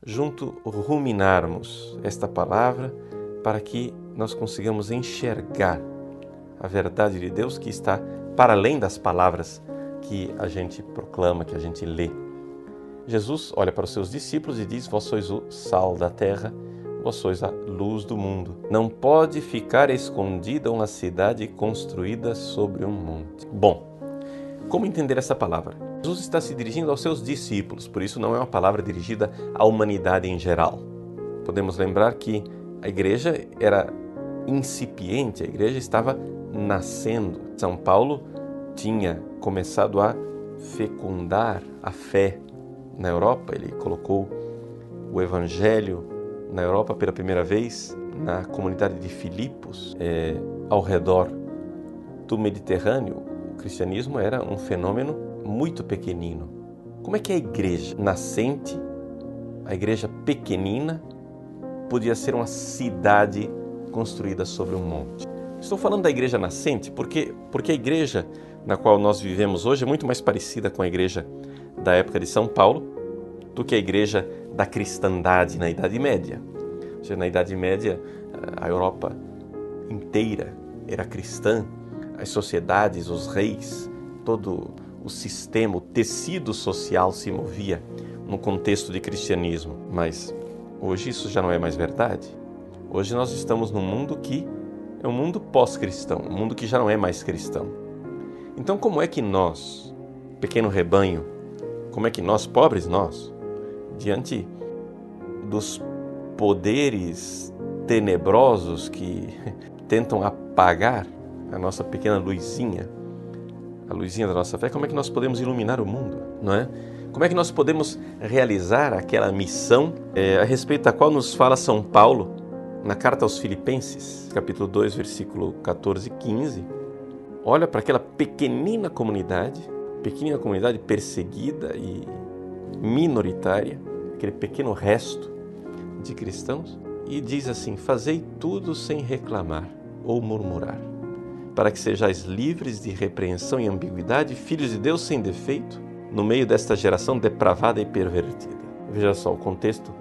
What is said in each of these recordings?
junto ruminarmos esta palavra para que nós consigamos enxergar a verdade de Deus que está para além das palavras que a gente proclama, que a gente lê. Jesus olha para os seus discípulos e diz: vós sois o sal da terra, vós sois a luz do mundo. Não pode ficar escondida uma cidade construída sobre um monte. Bom, como entender essa palavra? Jesus está se dirigindo aos seus discípulos, por isso não é uma palavra dirigida à humanidade em geral. Podemos lembrar que a igreja era incipiente, a igreja estava nascendo. São Paulo tinha começado a fecundar a fé na Europa, ele colocou o evangelho na Europa pela primeira vez, na comunidade de Filipos, ao redor do Mediterrâneo. O cristianismo era um fenômeno muito pequenino. Como é que a igreja nascente, a igreja pequenina, podia ser uma cidade construída sobre um monte? Estou falando da igreja nascente porque a igreja na qual nós vivemos hoje é muito mais parecida com a igreja da época de São Paulo do que a igreja da cristandade na Idade Média. Ou seja, na Idade Média, a Europa inteira era cristã, as sociedades, os reis, todo o sistema, o tecido social se movia no contexto de cristianismo. Mas hoje isso já não é mais verdade. Hoje nós estamos num mundo que é um mundo pós-cristão, um mundo que já não é mais cristão. Então como é que nós, pequeno rebanho, como é que nós, pobres nós, diante dos poderes tenebrosos que tentam apagar a nossa pequena luzinha, a luzinha da nossa fé, como é que nós podemos iluminar o mundo, não é? Como é que nós podemos realizar aquela missão a respeito da qual nos fala São Paulo na carta aos Filipenses, capítulo 2, versículo 14 e 15? Olha para aquela pequenina comunidade perseguida e minoritária, aquele pequeno resto de cristãos, e diz assim: fazei tudo sem reclamar ou murmurar, para que sejais livres de repreensão e ambiguidade, filhos de Deus sem defeito, no meio desta geração depravada e pervertida. Veja só, o contexto,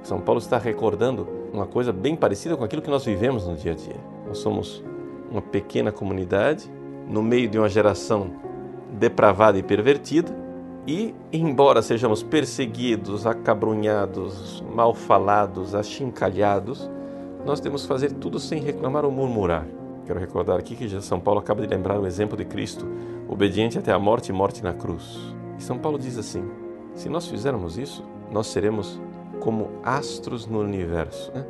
São Paulo está recordando uma coisa bem parecida com aquilo que nós vivemos no dia a dia. Nós somos uma pequena comunidade, no meio de uma geração depravada e pervertida, e, embora sejamos perseguidos, acabrunhados, mal falados, achincalhados, nós temos que fazer tudo sem reclamar ou murmurar. Quero recordar aqui que São Paulo acaba de lembrar o exemplo de Cristo, obediente até a morte e morte na cruz. E São Paulo diz assim: se nós fizermos isso, nós seremos como astros no universo, né?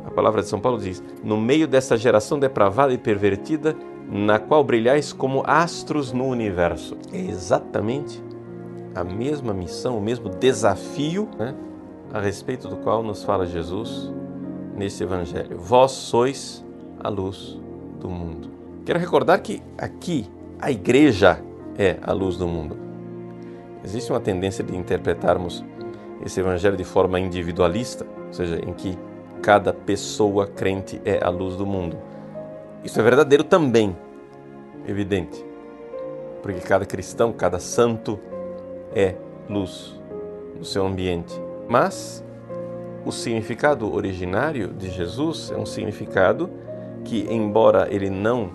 A palavra de São Paulo diz: no meio dessa geração depravada e pervertida, na qual brilhais como astros no universo. É exatamente a mesma missão, o mesmo desafio, né, a respeito do qual nos fala Jesus nesse evangelho. Vós sois a luz do mundo. Quero recordar que aqui a igreja é a luz do mundo. Existe uma tendência de interpretarmos esse evangelho de forma individualista, ou seja, em que cada pessoa crente é a luz do mundo. Isso é verdadeiro também, evidente, porque cada cristão, cada santo é luz no seu ambiente. Mas o significado originário de Jesus é um significado que, embora ele não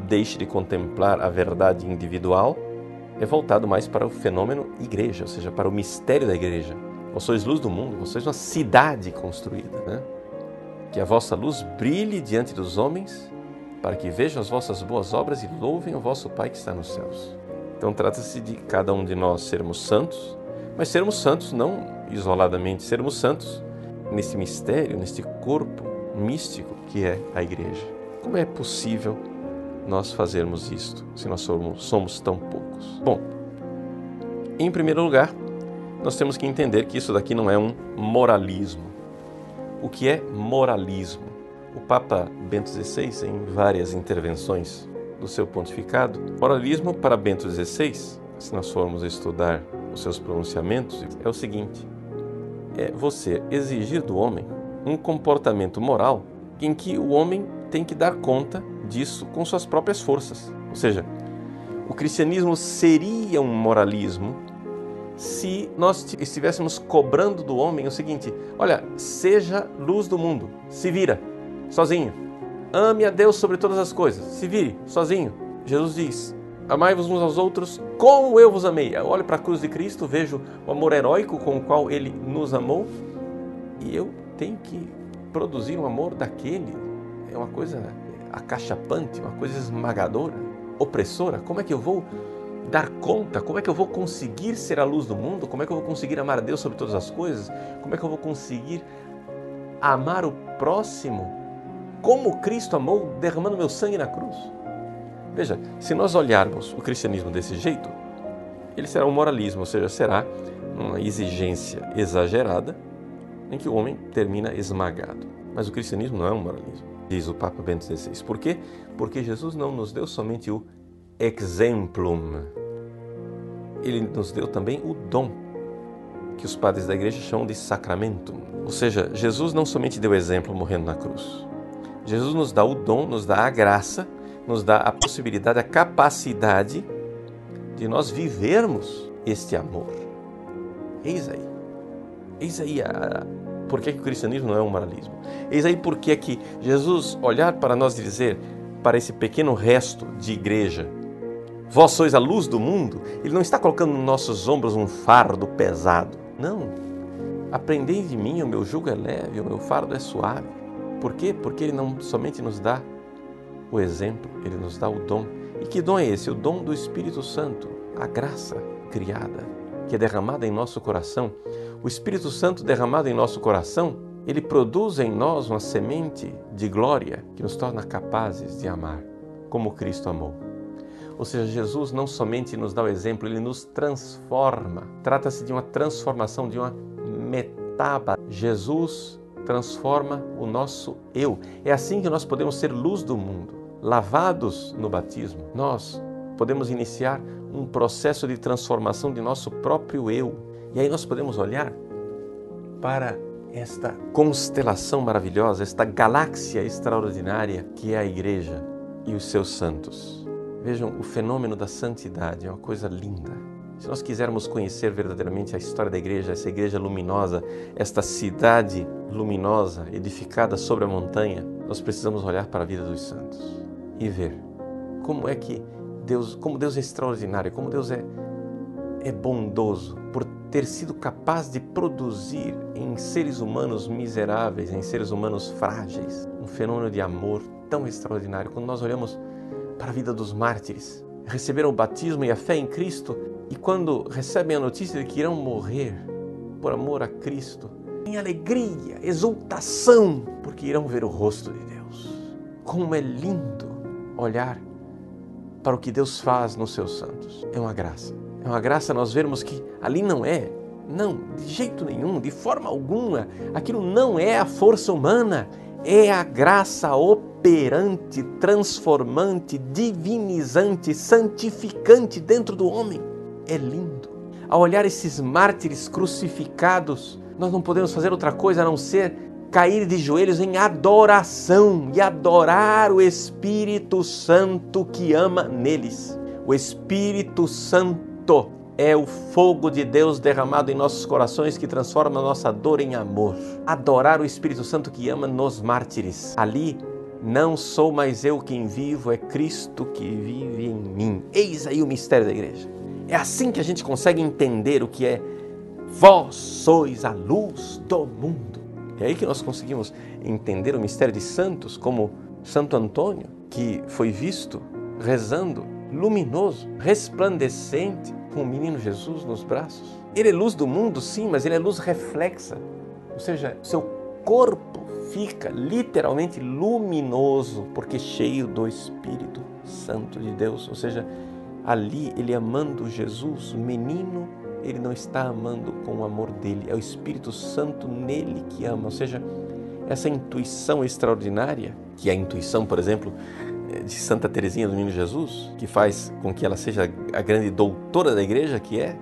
deixe de contemplar a verdade individual, é voltado mais para o fenômeno igreja, ou seja, para o mistério da igreja. Vós sois luz do mundo, vós sois uma cidade construída, né? Que a vossa luz brilhe diante dos homens, para que vejam as vossas boas obras e louvem o vosso Pai que está nos céus. Então trata-se de cada um de nós sermos santos, mas sermos santos não isoladamente, sermos santos nesse mistério, neste corpo místico que é a igreja. Como é possível nós fazermos isto, se nós somos tão poucos? Bom, em primeiro lugar, nós temos que entender que isso daqui não é um moralismo. O que é moralismo? O Papa Bento XVI, em várias intervenções do seu pontificado, moralismo para Bento XVI, se nós formos estudar os seus pronunciamentos, é o seguinte: é você exigir do homem um comportamento moral em que o homem tem que dar conta disso com suas próprias forças. Ou seja, o cristianismo seria um moralismo se nós estivéssemos cobrando do homem o seguinte: olha, seja luz do mundo, se vira, sozinho. Ame a Deus sobre todas as coisas, se vire, sozinho. Jesus diz: amai-vos uns aos outros como eu vos amei. Eu olho para a cruz de Cristo, vejo o amor heróico com o qual Ele nos amou e eu tenho que produzir um amor daquele. É uma coisa acachapante, uma coisa esmagadora, opressora. Como é que eu vou dar conta? Como é que eu vou conseguir ser a luz do mundo? Como é que eu vou conseguir amar a Deus sobre todas as coisas? Como é que eu vou conseguir amar o próximo como Cristo amou, derramando meu sangue na cruz? Veja, se nós olharmos o cristianismo desse jeito, ele será um moralismo, ou seja, será uma exigência exagerada em que o homem termina esmagado. Mas o cristianismo não é um moralismo, diz o Papa Bento XVI. Por quê? Porque Jesus não nos deu somente o exemplum, Ele nos deu também o dom, que os padres da igreja chamam de sacramentum. Ou seja, Jesus não somente deu exemplo morrendo na cruz. Jesus nos dá o dom, nos dá a graça, nos dá a possibilidade, a capacidade de nós vivermos este amor. Eis aí por que o cristianismo não é um moralismo. Eis aí por que Jesus olhar para nós e dizer, para esse pequeno resto de igreja, vós sois a luz do mundo, Ele não está colocando nos nossos ombros um fardo pesado. Não. Aprendei de mim, o meu jugo é leve, o meu fardo é suave. Por quê? Porque Ele não somente nos dá o exemplo, Ele nos dá o dom. E que dom é esse? O dom do Espírito Santo, a graça criada, que é derramada em nosso coração. O Espírito Santo derramado em nosso coração, ele produz em nós uma semente de glória que nos torna capazes de amar, como Cristo amou. Ou seja, Jesus não somente nos dá o exemplo, Ele nos transforma. Trata-se de uma transformação, de uma metaba. Jesus transforma o nosso eu. É assim que nós podemos ser luz do mundo. Lavados no batismo, nós podemos iniciar um processo de transformação de nosso próprio eu. E aí nós podemos olhar para esta constelação maravilhosa, esta galáxia extraordinária que é a Igreja e os seus santos. Vejam, o fenômeno da santidade é uma coisa linda. Se nós quisermos conhecer verdadeiramente a história da Igreja, essa Igreja luminosa, esta cidade luminosa, edificada sobre a montanha, nós precisamos olhar para a vida dos santos e ver como é que como Deus é extraordinário, como Deus é bondoso por ter sido capaz de produzir em seres humanos miseráveis, em seres humanos frágeis, um fenômeno de amor tão extraordinário. Quando nós olhamos para a vida dos mártires, receberam o batismo e a fé em Cristo, e quando recebem a notícia de que irão morrer por amor a Cristo, em alegria, exultação, porque irão ver o rosto de Deus. Como é lindo olhar para o que Deus faz nos seus santos. É uma graça. É uma graça nós vermos que ali não, de jeito nenhum, de forma alguma, aquilo não é a força humana, é a graça operante, transformante, divinizante, santificante dentro do homem. É lindo. Ao olhar esses mártires crucificados, nós não podemos fazer outra coisa a não ser cair de joelhos em adoração e adorar o Espírito Santo que ama neles. O Espírito Santo é o fogo de Deus derramado em nossos corações que transforma a nossa dor em amor. Adorar o Espírito Santo que ama nos mártires. Ali, não sou mais eu quem vivo, é Cristo que vive em mim. Eis aí o mistério da igreja. É assim que a gente consegue entender o que é vós sois a luz do mundo. É aí que nós conseguimos entender o mistério de santos, como Santo Antônio, que foi visto rezando, luminoso, resplandecente, com o menino Jesus nos braços. Ele é luz do mundo, sim, mas ele é luz reflexa. Ou seja, seu corpo fica literalmente luminoso, porque cheio do Espírito Santo de Deus. Ou seja, ali ele amando Jesus, o menino, ele não está amando com o amor dele, é o Espírito Santo nele que ama. Ou seja, essa intuição extraordinária, que é a intuição, por exemplo, de Santa Teresinha do Menino Jesus, que faz com que ela seja a grande doutora da igreja, que é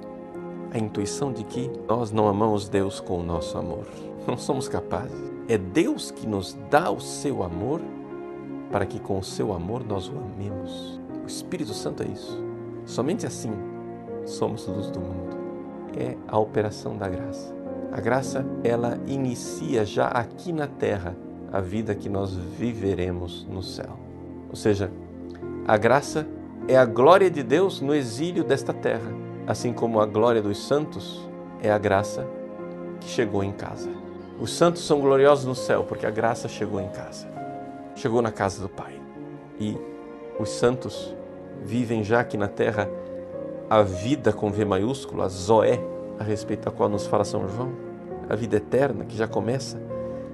a intuição de que nós não amamos Deus com o nosso amor. Não somos capazes. É Deus que nos dá o seu amor para que com o seu amor nós o amemos. O Espírito Santo é isso. Somente assim somos luz do mundo. é a operação da graça. A graça, ela inicia já aqui na terra a vida que nós viveremos no céu. Ou seja, a graça é a glória de Deus no exílio desta terra, assim como a glória dos santos é a graça que chegou em casa. Os santos são gloriosos no céu porque a graça chegou em casa, chegou na casa do Pai. E os santos vivem já aqui na terra a vida com V maiúsculo, a Zoé, a respeito da qual nos fala São João, a vida eterna que já começa,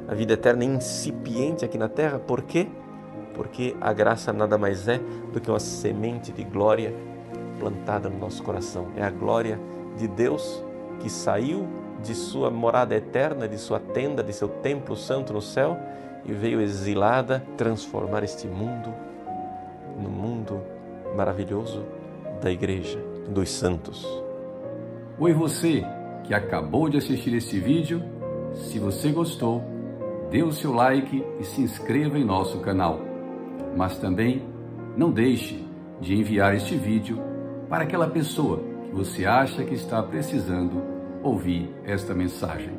a vida eterna incipiente aqui na terra. Por quê? Porque a graça nada mais é do que uma semente de glória plantada no nosso coração. É a glória de Deus que saiu de sua morada eterna, de sua tenda, de seu templo santo no céu e veio exilada transformar este mundo no mundo maravilhoso da Igreja, dos santos. Oi você que acabou de assistir este vídeo, se você gostou, dê o seu like e se inscreva em nosso canal. Mas também não deixe de enviar este vídeo para aquela pessoa que você acha que está precisando ouvir esta mensagem.